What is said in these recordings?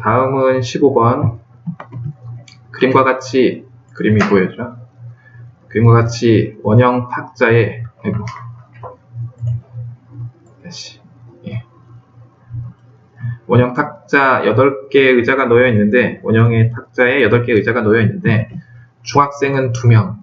다음은 15번. 그림과 같이 그림이 보여죠. 그림과 같이 원형 탁자에 원형 탁자 8개의 의자가 놓여 있는데, 원형의 탁자에 8개의 의자가 놓여 있는데, 중학생은 2명,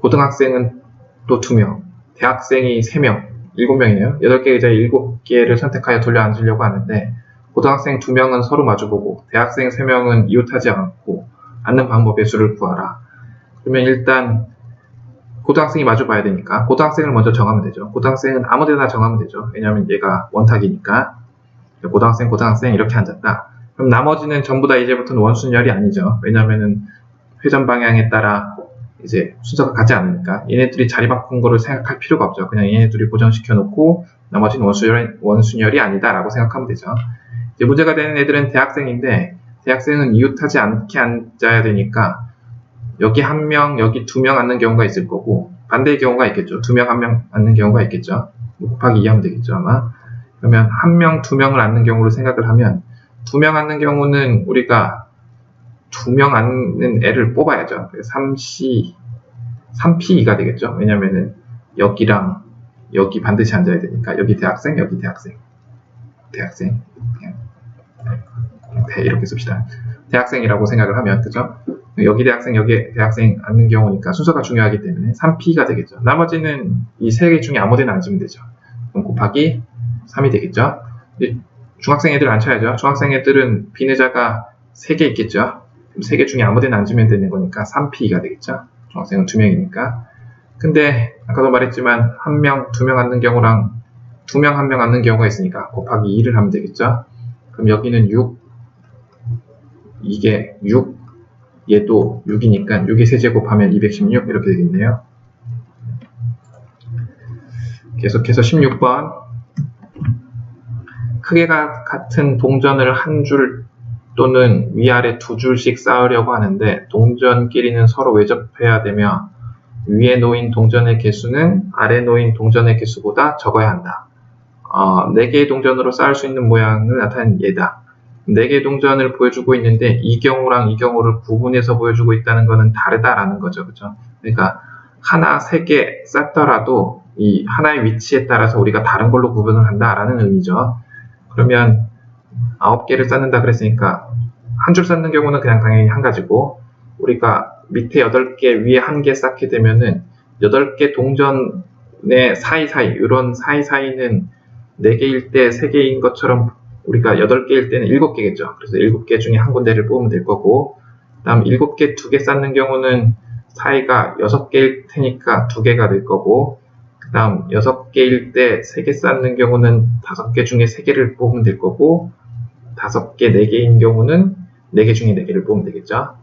고등학생은 또 2명, 대학생이 3명, 7명이네요. 8개의 의자에 7개를 선택하여 돌려 앉으려고 하는데, 고등학생 2명은 서로 마주보고, 대학생 3명은 이웃하지 않고 앉는 방법의 수를 구하라. 그러면 일단 고등학생이 마주 봐야 되니까 고등학생을 먼저 정하면 되죠. 고등학생은 아무 데나 정하면 되죠. 왜냐하면 얘가 원탁이니까. 고등학생 이렇게 앉았다. 그럼 나머지는 전부 다 이제부터는 원순열이 아니죠. 왜냐하면은 회전 방향에 따라 이제 순서가 같지 않으니까 얘네들이 자리 바꾼 거를 생각할 필요가 없죠. 그냥 얘네들이 고정시켜 놓고 나머지는 원순열이 아니다 라고 생각하면 되죠. 이제 문제가 되는 애들은 대학생인데, 대학생은 이웃하지 않게 앉아야 되니까 여기 1명, 여기 2명 앉는 경우가 있을 거고, 반대의 경우가 있겠죠. 2명, 1명 앉는 경우가 있겠죠. 곱하기 2 하면 되겠죠, 아마. 그러면 1명, 2명을 앉는 경우로 생각을 하면, 2명 앉는 경우는 우리가 2명 앉는 애를 뽑아야죠. 3P2가 되겠죠. 왜냐면은 여기랑 여기 반드시 앉아야 되니까, 여기 대학생, 여기 대학생. 이렇게 씁시다. 대학생이라고 생각을 하면, 그죠? 여기 대학생, 여기 대학생 앉는 경우니까 순서가 중요하기 때문에 3P가 되겠죠. 나머지는 이 3개 중에 아무 데나 앉으면 되죠. 그럼 곱하기 3이 되겠죠. 중학생 애들 앉혀야죠. 중학생 애들은 빈 의자가 3개 있겠죠. 그럼 3개 중에 아무 데나 앉으면 되는 거니까 3P가 되겠죠. 중학생은 2명이니까. 근데 아까도 말했지만 1명, 2명 앉는 경우랑 2명, 1명 앉는 경우가 있으니까 곱하기 2를 하면 되겠죠. 그럼 여기는 6, 이게 6, 얘도 6이니까 6의 세제곱하면 216 이렇게 되겠네요. 계속해서 16번. 크기가 같은 동전을 한 줄 또는 위아래 2줄씩 쌓으려고 하는데, 동전끼리는 서로 외접해야 되며 위에 놓인 동전의 개수는 아래 놓인 동전의 개수보다 적어야 한다. 4개의 동전으로 쌓을 수 있는 모양을 나타낸 예다. 4개의 동전을 보여주고 있는데 이 경우랑 이 경우를 구분해서 보여주고 있다는 것은 다르다라는 거죠. 그죠? 그러니까 하나, 3개 쌓더라도 이 하나의 위치에 따라서 우리가 다른 걸로 구분을 한다라는 의미죠. 그러면 9개를 쌓는다 그랬으니까 한 줄 쌓는 경우는 그냥 당연히 한 가지고, 우리가 밑에 8개 위에 1개 쌓게 되면은 8개 동전의 사이사이, 이런 사이사이는 4개일 때 3개인 것처럼 우리가 8개일 때는 7개겠죠. 그래서 7개 중에 한 군데를 뽑으면 될 거고, 그 다음 7개 2개 쌓는 경우는 사이가 6개일 테니까 2개가 될 거고, 그 다음 6개일 때 3개 쌓는 경우는 5개 중에 3개를 뽑으면 될 거고, 5개, 4개인 경우는 4개 중에 4개를 뽑으면 되겠죠.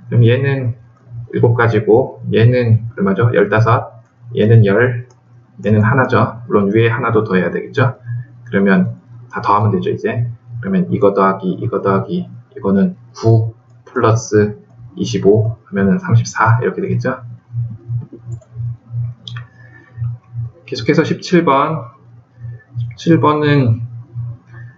그럼 얘는 7가지고, 얘는 얼마죠? 15, 얘는 10, 얘는 하나죠. 물론 위에 하나도 더 해야 되겠죠. 그러면 다 더하면 되죠, 이제. 그러면 이거 더하기, 이거 더하기, 이거는 9 플러스 25 하면은 34 이렇게 되겠죠. 계속해서 17번. 17번은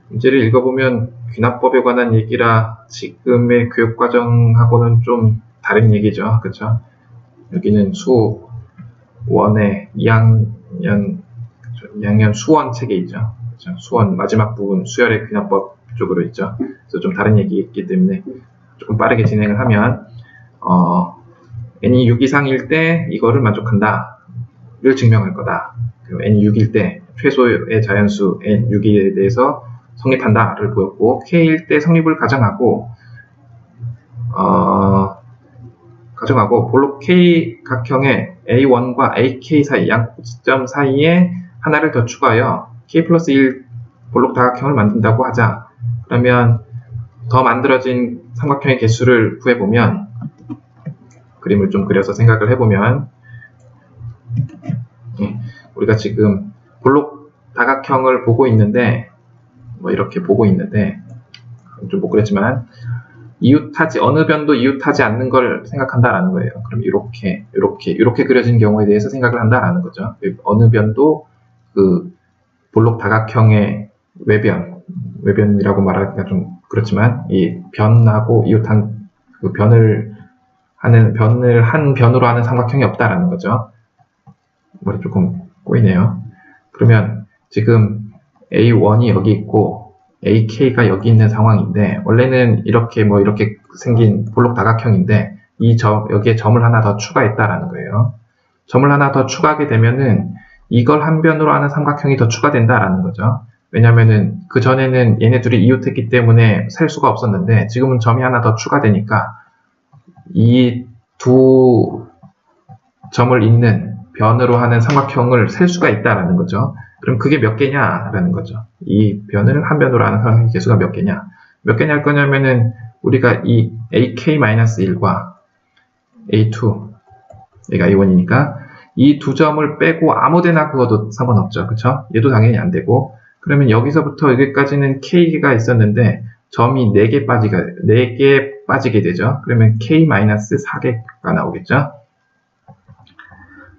문제를 읽어보면 귀납법에 관한 얘기라 지금의 교육과정하고는 좀 다른 얘기죠. 그렇죠? 여기는 수1의 2학년 수원 책에 있죠. 그렇죠? 수원 마지막 부분 수열의 귀납법 쪽으로 있죠. 그래서 좀 다른 얘기이기 때문에 조금 빠르게 진행을 하면, n이 6 이상일 때 이거를 만족한다를 증명할 거다. 그리고 n이 6일 때 최소의 자연수 n6에 대해서 성립한다를 보였고, k일 때 성립을 가정하고 볼록 k 각형의 a1과 ak 사이 양지점 사이에 하나를 더 추가하여 k 플러스 1 볼록 다각형을 만든다고 하자. 그러면 더 만들어진 삼각형의 개수를 구해보면, 그림을 좀 그려서 생각을 해보면, 우리가 지금 볼록 다각형을 보고 있는데, 이렇게 보고 있는데, 좀 못 그렸지만, 어느 변도 이웃하지 않는 걸 생각한다라는 거예요. 그럼 이렇게 그려진 경우에 대해서 생각을 한다라는 거죠. 어느 변도 그 볼록 다각형의 외변이라고 말하기가 좀 그렇지만 이 변하고 이웃한 그 변을 한 변으로 하는 삼각형이 없다라는 거죠. 머리 조금 꼬이네요. 그러면 지금 A1이 여기 있고 AK가 여기 있는 상황인데, 원래는 이렇게 이렇게 생긴 볼록 다각형인데 여기에 점을 하나 더 추가했다라는 거예요. 점을 하나 더 추가하게 되면은 이걸 한 변으로 하는 삼각형이 더 추가된다라는 거죠. 왜냐면은 그 전에는 얘네 둘이 이웃했기 때문에 셀 수가 없었는데, 지금은 점이 하나 더 추가되니까 이 두 점을 잇는 변으로 하는 삼각형을 셀 수가 있다라는 거죠. 그럼 그게 몇 개냐라는 거죠. 이 변을 한 변으로 하는 삼각형 개수가 몇 개냐? 몇 개냐 할 거냐면은 우리가 이 AK-1과 A2, 얘가 A1이니까 이 두 점을 빼고 아무데나 그어도 상관없죠. 그쵸? 얘도 당연히 안 되고, 그러면 여기서부터 여기까지는 K가 있었는데 점이 4개 빠지게 되죠. 그러면 K-4개가 나오겠죠.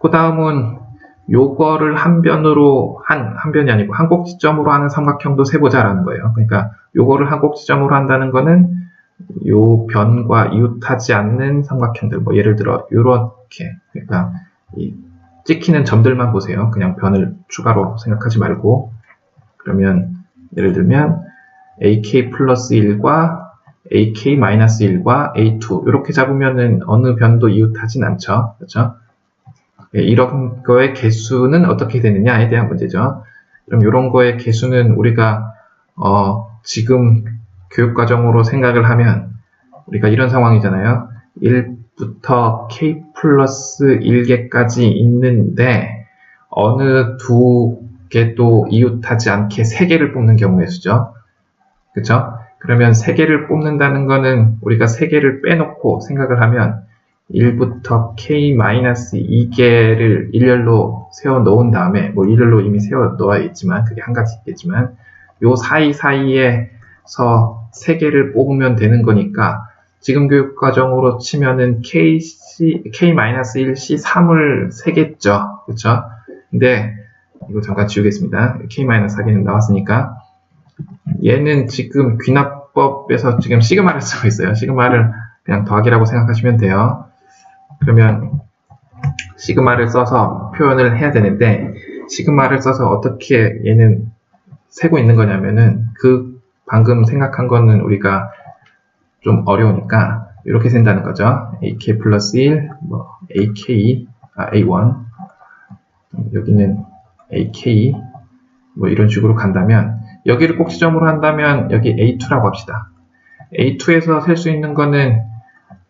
그 다음은 요거를 한 변으로 한 변이 아니고 한 꼭지점으로 하는 삼각형도 세보자라는 거예요. 그러니까 요거를 한 꼭지점으로 한다는 거는 요 변과 이웃하지 않는 삼각형들, 예를 들어 요렇게, 그러니까 이 찍히는 점들만 보세요. 그냥 변을 추가로 생각하지 말고. 그러면 예를 들면 AK 플러스 1과 AK 마이너스 1과 A2 이렇게 잡으면은 어느 변도 이웃하진 않죠. 그렇죠? 이런 거의 개수는 어떻게 되느냐에 대한 문제죠. 그럼 이런 거의 개수는 우리가 지금 교육과정으로 생각을 하면 우리가 이런 상황이잖아요. 1부터 K 플러스 1개까지 있는데 어느 두 개도 이웃하지 않게 3개를 뽑는 경우의 수죠. 그쵸? 그러면 3개를 뽑는다는 거는 우리가 3개를 빼놓고 생각을 하면 1부터 K-2개를 일렬로 세워 놓은 다음에, 일렬로 이미 세워 놓아 있지만 그게 한 가지 있겠지만 요 사이사이에서 3개를 뽑으면 되는 거니까 지금 교육과정으로 치면은 K-1C3을 세겠죠. 그쵸? 근데 이거 잠깐 지우겠습니다. K-4개는 나왔으니까 얘는 지금 귀납법에서 지금 시그마를 쓰고 있어요. 시그마를 그냥 더하기라고 생각하시면 돼요. 그러면 시그마를 써서 표현을 해야 되는데, 시그마를 써서 어떻게 얘는 세고 있는 거냐면은 그 방금 생각한 거는 우리가 좀 어려우니까 이렇게 센다는 거죠. AK 플러스 1, A1, 여기는 AK, 이런 식으로 간다면, 여기를 꼭지점으로 한다면 여기 A2라고 합시다. A2에서 셀 수 있는 거는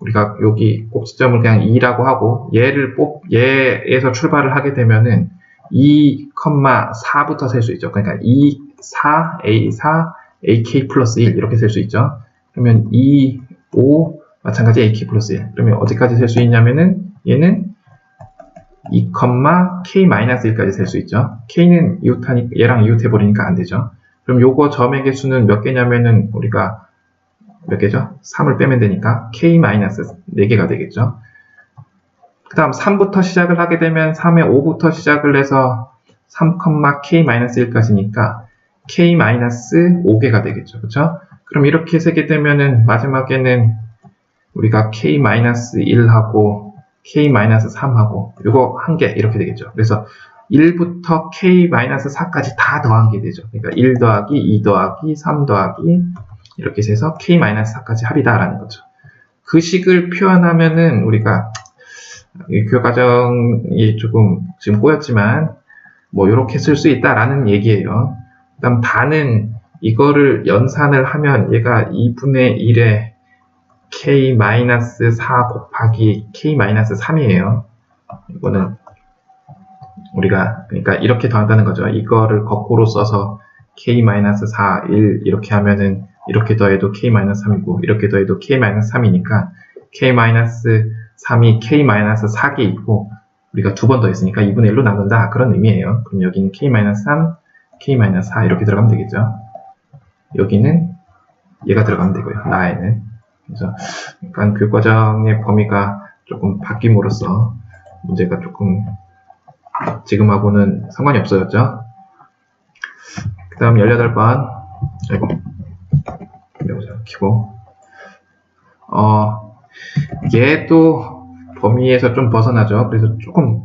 우리가 여기 꼭지점을 그냥 2라고 하고, 얘에서 출발을 하게 되면은 2,4부터 셀 수 있죠. 그러니까 2, 4, A4, AK 플러스 1 이렇게 셀 수 있죠. 그러면 2, 5 마찬가지 AK 플러스 1. 그러면 어디까지 셀 수 있냐면은 얘는 2, K-1까지 셀 수 있죠. K는 얘랑 이웃해버리니까 안 되죠. 그럼 요거 점의 개수는 몇 개냐면은 우리가 몇 개죠? 3을 빼면 되니까 K-4개가 되겠죠. 그 다음 3부터 시작을 하게 되면 3의 5부터 시작을 해서 3,K-1까지니까 K-5개가 되겠죠. 그쵸? 그럼 이렇게 세게 되면은 마지막에는 우리가 K-1하고 K-3하고 요거 한 개 이렇게 되겠죠. 그래서 1부터 K-4까지 다 더한 게 되죠. 그러니까 1 더하기 2 더하기 3 더하기 이렇게 해서 K-4까지 합이다라는 거죠. 그 식을 표현하면은 우리가 교육과정이 조금 지금 꼬였지만 이렇게 쓸 수 있다라는 얘기예요. 그 다음 다는 이거를 연산을 하면 얘가 2분의 1에 K-4 곱하기 K-3이에요. 이거는 우리가 그러니까 이렇게 더한다는 거죠. 이거를 거꾸로 써서 K-4, 1 이렇게 하면은 이렇게 더해도 K-3이고 이렇게 더해도 K-3이니까 K-3이 K-4개 있고 우리가 두 번 더 했으니까 2분의 1로 나눈다 그런 의미예요. 그럼 여기는 K-3, K-4 이렇게 들어가면 되겠죠. 여기는 얘가 들어가면 되고요. 나에는. 그래서 약간 교육과정의 범위가 조금 바뀜으로써 문제가 조금 지금하고는 상관이 없어졌죠. 그 다음 18번. 아이고. 여보세요. 시키고, 얘도 범위에서 좀 벗어나죠. 그래서 조금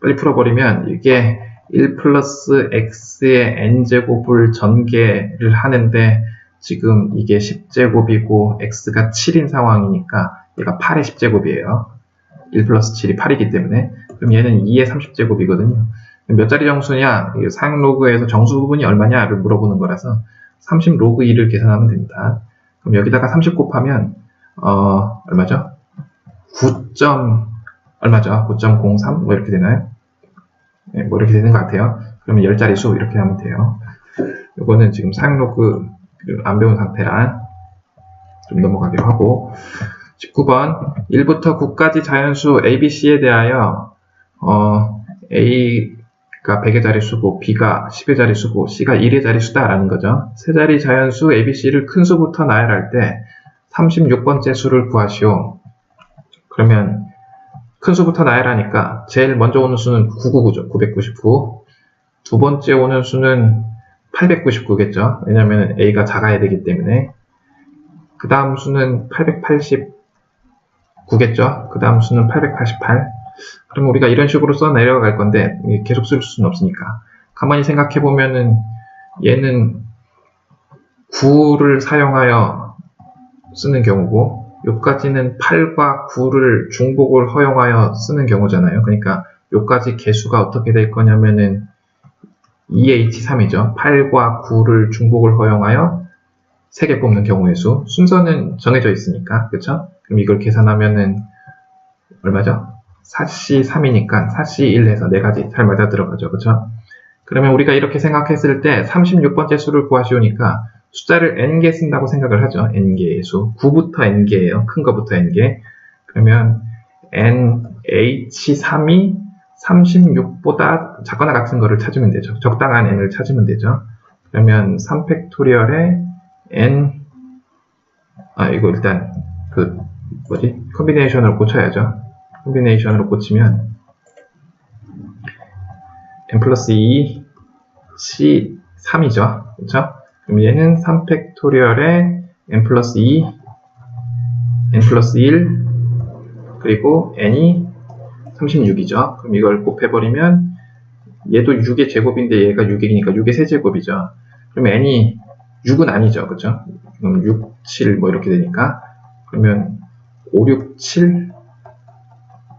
빨리 풀어버리면 이게 1 플러스 x의 n제곱을 전개를 하는데 지금 이게 10제곱이고 x가 7인 상황이니까 얘가 8의 10제곱이에요. 1 플러스 7이 8이기 때문에. 그럼 얘는 2의 30제곱이거든요. 몇 자리 정수냐? 사용 로그에서 정수 부분이 얼마냐를 물어보는 거라서 30 로그 2를 계산하면 됩니다. 그럼 여기다가 30 곱하면 얼마죠? 9. 얼마죠? 9.03? 뭐 이렇게 되나요? 네, 뭐 이렇게 되는 것 같아요. 그러면 10자리 수 이렇게 하면 돼요. 요거는 지금 사용 로그 안 배운 상태라 좀 넘어가기로 하고, 19번 1부터 9까지 자연수 A, B, C에 대하여 A가 100의 자리수고 B가 10의 자리수고 C가 1의 자리수다 라는 거죠. 세 자리 자연수 A, B, C를 큰 수부터 나열할 때 36번째 수를 구하시오. 그러면 큰 수부터 나열하니까 제일 먼저 오는 수는 999죠. 999. 두 번째 오는 수는 899겠죠. 왜냐하면 A가 작아야 되기 때문에. 그 다음 수는 889겠죠. 그 다음 수는 888. 그럼 우리가 이런 식으로 써 내려갈 건데 계속 쓸 수는 없으니까. 가만히 생각해 보면은 얘는 9를 사용하여 쓰는 경우고, 요까지는 8과 9를 중복을 허용하여 쓰는 경우잖아요. 그러니까 요까지 개수가 어떻게 될 거냐면은 2H3이죠. 8과 9를 중복을 허용하여 3개 뽑는 경우의 수. 순서는 정해져 있으니까, 그쵸? 그럼 이걸 계산하면은 얼마죠? 4C 3이니까 4C 1 해서 4가지 잘 맞아 들어가죠. 그쵸? 그러면 우리가 이렇게 생각했을 때 36번째 수를 구하시오니까 숫자를 n개 쓴다고 생각을 하죠. n개의 수. 9부터 n개예요. 큰 거부터 n개. 그러면 nh3이 36보다 작거나 같은 거를 찾으면 되죠. 적당한 n을 찾으면 되죠. 그러면 3팩토리얼에 n, 이거 일단 컨비네이션으로 고쳐야죠. 컨비네이션으로 고치면 n 플러스 2 c 3이죠. 그렇죠? 그럼 얘는 3팩토리얼에 n 플러스 2, n 플러스 1, 그리고 n이 36이죠. 그럼 이걸 곱해버리면 얘도 6의 제곱인데 얘가 6이니까 6의 세제곱이죠. 그럼 n이 6은 아니죠. 그렇죠? 그럼 6, 7 뭐 이렇게 되니까, 그러면 5, 6, 7,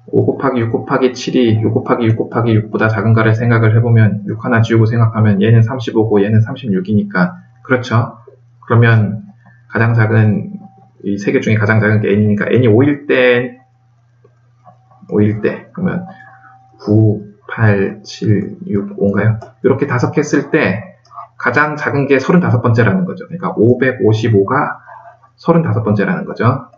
5 곱하기 6 곱하기 7이 6 곱하기 6 곱하기 6보다 작은가를 생각을 해보면 6 하나 지우고 생각하면 얘는 35고 얘는 36이니까, 그렇죠? 그러면 가장 작은 이 세 개 중에 가장 작은 게 n이니까 n이 5일 때 그러면 9, 8, 7, 6, 5인가요? 이렇게 5개 쓸 때 가장 작은 게 35번째라는 거죠. 그러니까 555가 35번째라는 거죠.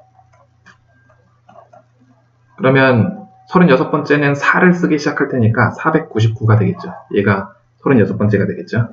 그러면 36번째는 4를 쓰기 시작할 테니까 499가 되겠죠. 얘가 36번째가 되겠죠.